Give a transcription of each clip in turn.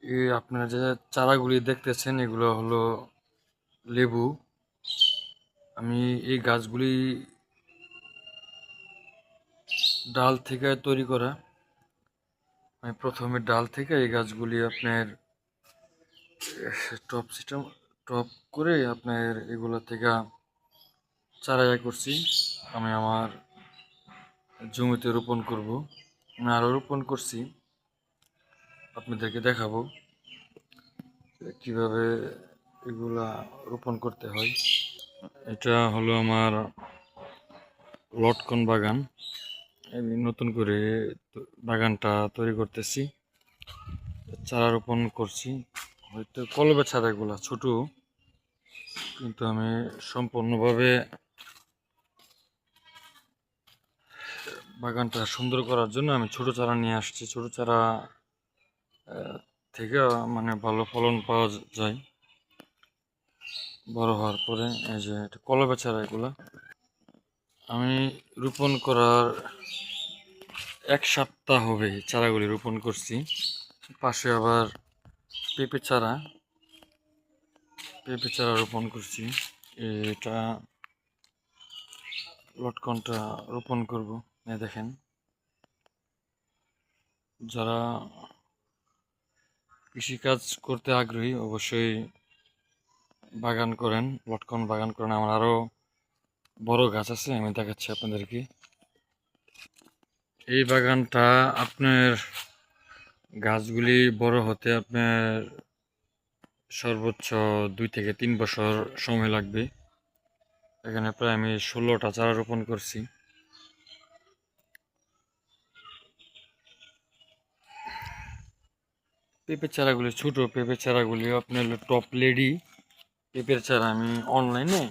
এই আপনারা যে চারাগুলি দেখতেছেন এগুলো হলো লেবু। আমি এই গাছগুলি ডাল থেকে তৈরি করা। আমি প্রথমে ডাল থেকে এই গাছগুলি আপনার টপ সিস্টেম টপ করে আপনার এগুলো থেকে চারা করছি। আমি আমার জমিতে রোপণ করব। আমি আরও রোপণ করছি, আপনাদেরকে দেখাবো কিভাবে এগুলা রোপণ করতে হয়। এটা হলো আমার লটকন বাগান। আমি নতুন করে বাগানটা তৈরি করতেছি, চারা রোপণ করছি। হয়তো কলবে চারা এগুলা ছোট, কিন্তু আমি সম্পূর্ণভাবে বাগানটা সুন্দর করার জন্য আমি ছোট চারা নিয়ে আসছি। ছোট চারা থেকে মানে ভালো ফলন পাওয়া যায় বড় হওয়ার পরে। এই যে এটা কলবে চারা এগুলা আমি রোপণ করার 1 সপ্তাহ হবে চারাগুলি রোপণ করছি। পাশে আবার পেঁপে চারা রোপণ করছি। এটা লটকনটা রোপণ করব। দেখেন, যারা কৃষিকাজ করতে আগ্রহী অবশ্যই বাগান করেন, লটকন বাগান করেন। আমার আরও বড় গাছ আছে, আমি দেখাচ্ছি আপনাদেরকে। এই বাগানটা আপনার গাছগুলি বড় হতে আপনার সর্বোচ্চ 2 থেকে 3 বছর সময় লাগবে। এখানে প্রায় আমি 16টা চারা রোপণ করছি। পেঁপের চারাগুলি ছোট, পেঁপের চারাগুলি আপনার টপ লেডি পেঁপের চারা আমি অনলাইনে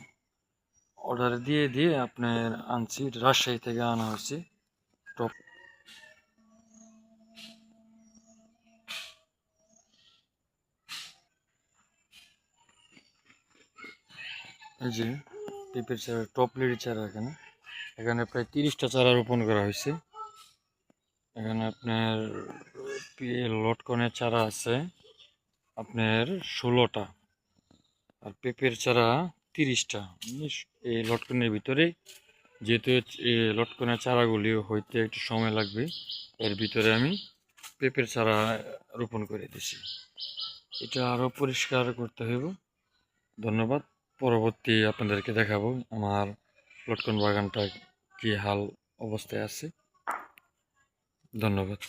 অর্ডার দিয়ে আপনার আনছি। রাজশাহী থেকে আনা হয়েছে টপ। এই যে পেঁপের চারা, টপ লেডি চারা। এখানে প্রায় 30টা চারা রোপণ করা হয়েছে। এখানে আপনার লটকনের চারা আছে আপনার 16টা, আর পেঁপের চারা 30টা। এই লটকনের ভিতরে, যেহেতু এই লটকনের চারাগুলি হইতে একটু সময় লাগবে, এর ভিতরে আমি পেঁপের চারা রোপণ করে দিছি। এটা আরও পরিষ্কার করতে হইব। ধন্যবাদ। পরবর্তী আপনাদেরকে দেখাবো আমার লটকন বাগানটা কি হাল অবস্থায় আছে। ধন্যবাদ।